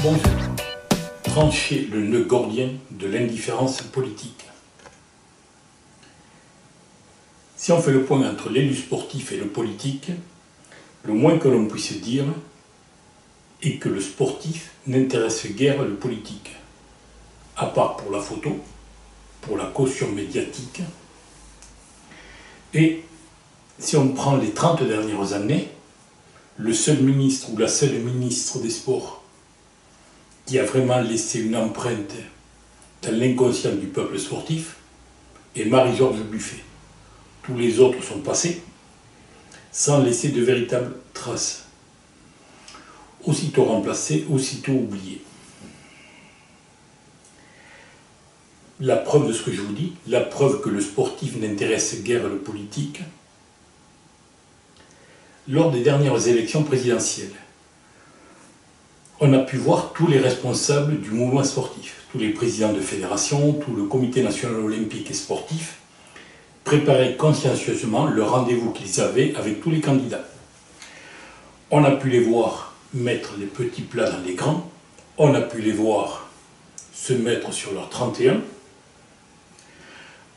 Bonjour. Trancher le nœud gordien de l'indifférence politique. Si on fait le point entre l'élu sportif et le politique, le moins que l'on puisse dire est que le sportif n'intéresse guère le politique, à part pour la photo, pour la caution médiatique. Et si on prend les 30 dernières années, le seul ministre ou la seule ministre des Sports qui a vraiment laissé une empreinte dans l'inconscient du peuple sportif est Marie-Georges Buffet. Tous les autres sont passés sans laisser de véritables traces. Aussitôt remplacés, aussitôt oubliés. La preuve de ce que je vous dis, la preuve que le sportif n'intéresse guère le politique, lors des dernières élections présidentielles, on a pu voir tous les responsables du mouvement sportif, tous les présidents de fédération, tout le comité national olympique et sportif, préparer consciencieusement le rendez-vous qu'ils avaient avec tous les candidats. On a pu les voir mettre les petits plats dans les grands, on a pu les voir se mettre sur leur 31,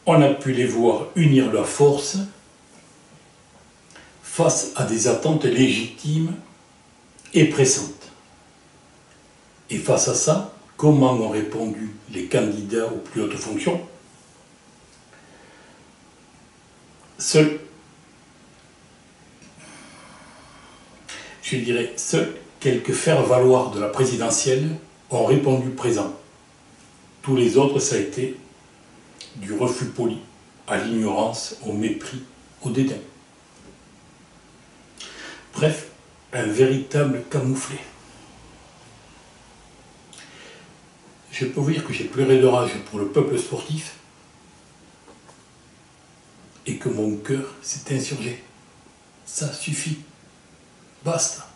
on a pu les voir unir leurs forces face à des attentes légitimes et pressantes. Et face à ça, comment ont répondu les candidats aux plus hautes fonctions? Seuls quelques faire-valoir de la présidentielle ont répondu présent. Tous les autres, ça a été du refus poli, à l'ignorance, au mépris, au dédain. Bref, un véritable camouflet. Je peux vous dire que j'ai pleuré de rage pour le peuple sportif et que mon cœur s'est insurgé. Ça suffit. Basta.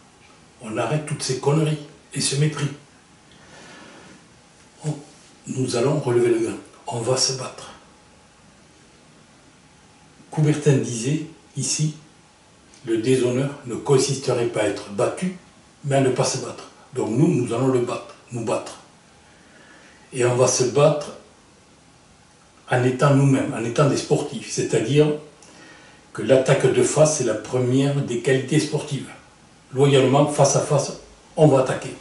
On arrête toutes ces conneries et ce mépris. Nous allons relever le gant. On va se battre. Coubertin disait ici, le déshonneur ne consisterait pas à être battu, mais à ne pas se battre. Donc nous allons nous battre. Et on va se battre en étant nous-mêmes, en étant des sportifs. C'est-à-dire que l'attaque de face est la première des qualités sportives. Loyalement, face à face, on va attaquer.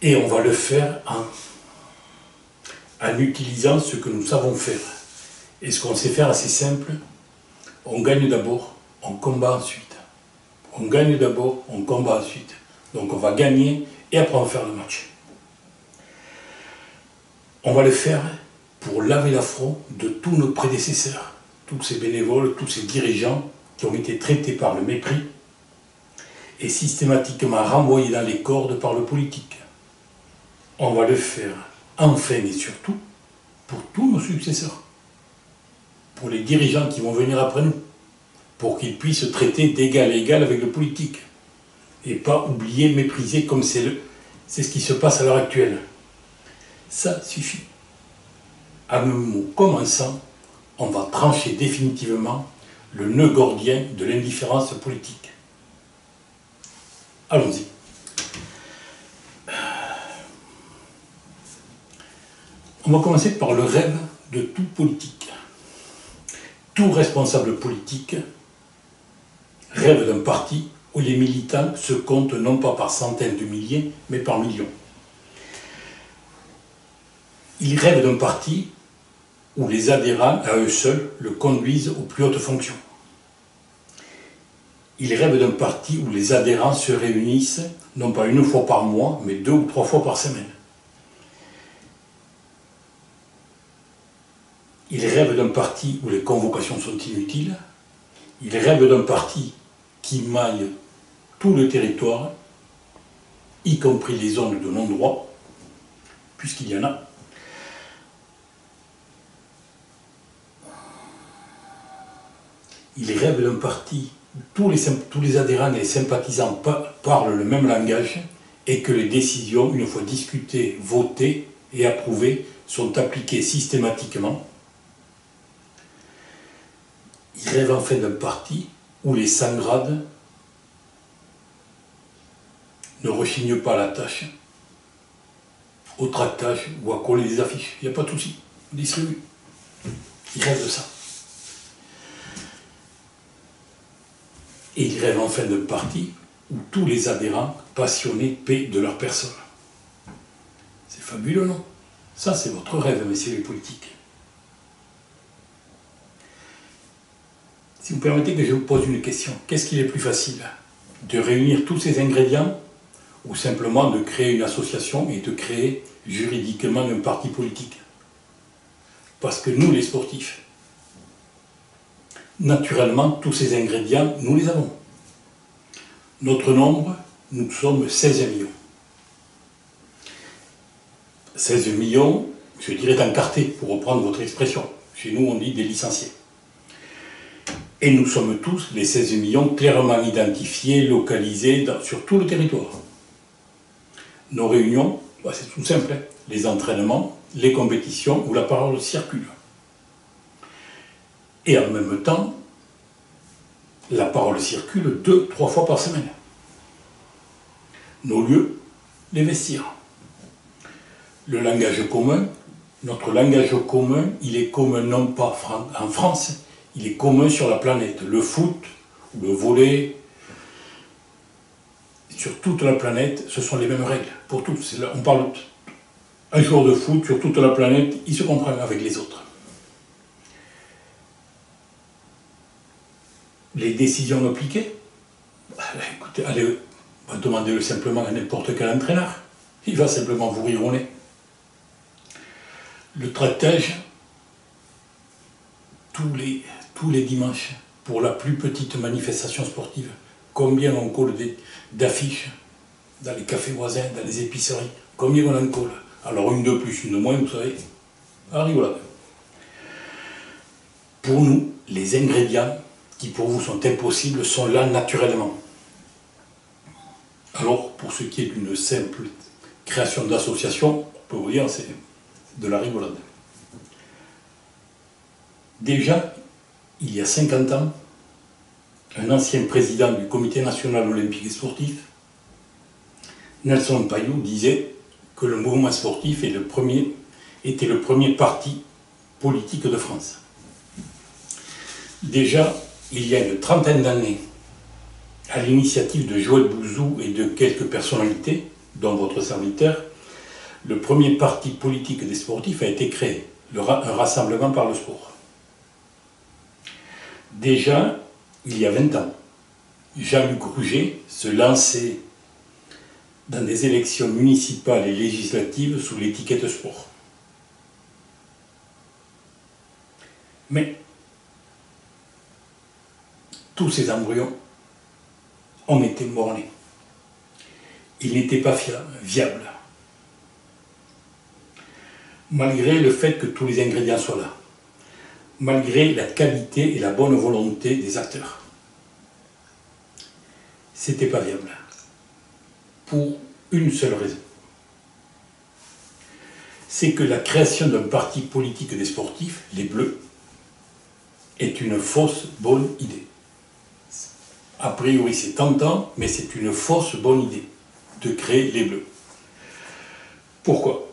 Et on va le faire en utilisant ce que nous savons faire. Et ce qu'on sait faire, assez simple, on gagne d'abord, on combat ensuite. On gagne d'abord, on combat ensuite. Donc on va gagner et après on va faire le match. On va le faire pour laver l'affront de tous nos prédécesseurs, tous ces bénévoles, tous ces dirigeants qui ont été traités par le mépris et systématiquement renvoyés dans les cordes par le politique. On va le faire enfin et surtout pour tous nos successeurs, pour les dirigeants qui vont venir après nous, pour qu'ils puissent traiter d'égal à égal avec le politique et pas oublier, mépriser comme c'est ce qui se passe à l'heure actuelle. Ça suffit. À mes mots commençant, on va trancher définitivement le nœud gordien de l'indifférence politique. Allons-y. On va commencer par le rêve de tout politique. Tout responsable politique rêve d'un parti où les militants se comptent non pas par centaines de milliers, mais par millions. Il rêve d'un parti où les adhérents, à eux seuls, le conduisent aux plus hautes fonctions. Il rêve d'un parti où les adhérents se réunissent, non pas une fois par mois, mais 2 ou 3 fois par semaine. Il rêve d'un parti où les convocations sont inutiles. Il rêve d'un parti qui maille tout le territoire, y compris les zones de non-droit, puisqu'il y en a. Il rêve d'un parti où tous les adhérents et les sympathisants parlent le même langage et que les décisions, une fois discutées, votées et approuvées, sont appliquées systématiquement. Il rêve enfin d'un parti où les sans-grades ne rechignent pas à la tâche au tractage ou à coller des affiches. Il n'y a pas de souci, on distribue. Il rêve de ça. Et il rêve enfin d'un parti où tous les adhérents passionnés paient de leur personne. C'est fabuleux, non? Ça, c'est votre rêve, messieurs les politiques. Si vous permettez que je vous pose une question, qu'est-ce qu'il est plus facile? De réunir tous ces ingrédients ou simplement de créer une association et de créer juridiquement un parti politique? Parce que nous, les sportifs, naturellement, tous ces ingrédients, nous les avons. Notre nombre, nous sommes 16 millions. 16 millions, je dirais d'encartés, pour reprendre votre expression. Chez nous, on dit des licenciés. Et nous sommes tous, les 16 millions, clairement identifiés, localisés sur tout le territoire. Nos réunions, c'est tout simple, hein. Les entraînements, les compétitions où la parole circule. Et en même temps, la parole circule 2-3 fois par semaine. Nos lieux, les vestiaires. Le langage commun, notre langage commun, il est commun non pas en France, il est commun sur la planète. Le foot, le volley, sur toute la planète, ce sont les mêmes règles pour tous. On parle un joueur de foot sur toute la planète, il se comprend avec les autres. Les décisions appliquées, écoutez, allez, demandez-le simplement à n'importe quel entraîneur. Il va simplement vous rire au nez. Le tractage, tous les dimanches, pour la plus petite manifestation sportive, combien on colle d'affiches dans les cafés voisins, dans les épiceries, combien on en colle? Alors une de plus, une de moins, vous savez, arrive là. Pour nous, les ingrédients qui pour vous sont impossibles sont là naturellement. Alors, pour ce qui est d'une simple création d'association, on peut vous dire c'est de la rigolade. Déjà, il y a 50 ans, un ancien président du Comité national olympique et sportif, Nelson Payou, disait que le mouvement sportif était le premier parti politique de France. Déjà, il y a une trentaine d'années, à l'initiative de Joël Bouzou et de quelques personnalités, dont votre serviteur, le premier parti politique des sportifs a été créé, un rassemblement par le sport. Déjà, il y a 20 ans, Jean-Luc Rouget se lançait dans des élections municipales et législatives sous l'étiquette sport. Mais tous ces embryons ont été mornés. Ils n'étaient pas viables. Malgré le fait que tous les ingrédients soient là, malgré la qualité et la bonne volonté des acteurs. C'était pas viable. Pour une seule raison. C'est que la création d'un parti politique des sportifs, les Bleus, est une fausse bonne idée. A priori, c'est tentant, mais c'est une fausse bonne idée de créer les Bleus. Pourquoi?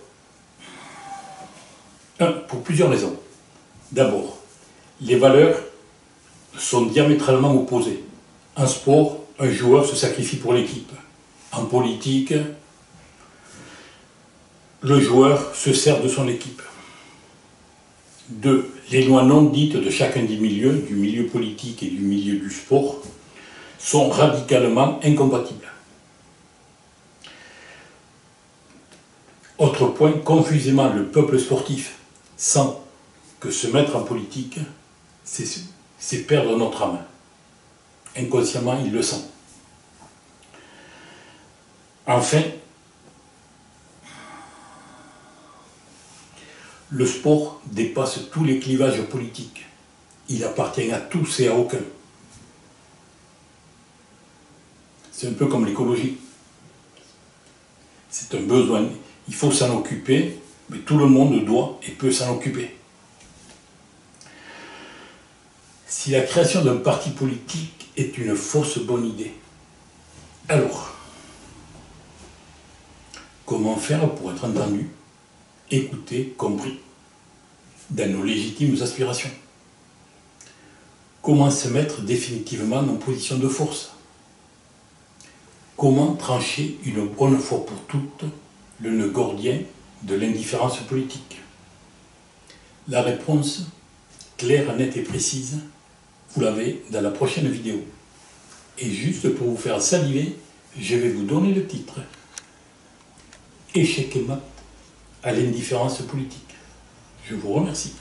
Pour plusieurs raisons. D'abord, les valeurs sont diamétralement opposées. En sport, un joueur se sacrifie pour l'équipe. En politique, le joueur se sert de son équipe. 2. Les lois non dites de chacun des milieux, du milieu politique et du milieu du sport, sont radicalement incompatibles. Autre point, confusément, le peuple sportif sent que se mettre en politique, c'est perdre notre âme. Inconsciemment, il le sent. Enfin, le sport dépasse tous les clivages politiques. Il appartient à tous et à aucun. C'est un peu comme l'écologie. C'est un besoin. Il faut s'en occuper, mais tout le monde doit et peut s'en occuper. Si la création d'un parti politique est une fausse bonne idée, alors, comment Comment faire pour être entendu, écouté, compris dans nos légitimes aspirations? Comment se mettre définitivement en position de force? Comment trancher une bonne fois pour toutes le nœud gordien de l'indifférence politique? La réponse, claire, nette et précise, vous l'avez dans la prochaine vidéo. Et juste pour vous faire saliver, je vais vous donner le titre. Échec et mat à l'indifférence politique. Je vous remercie.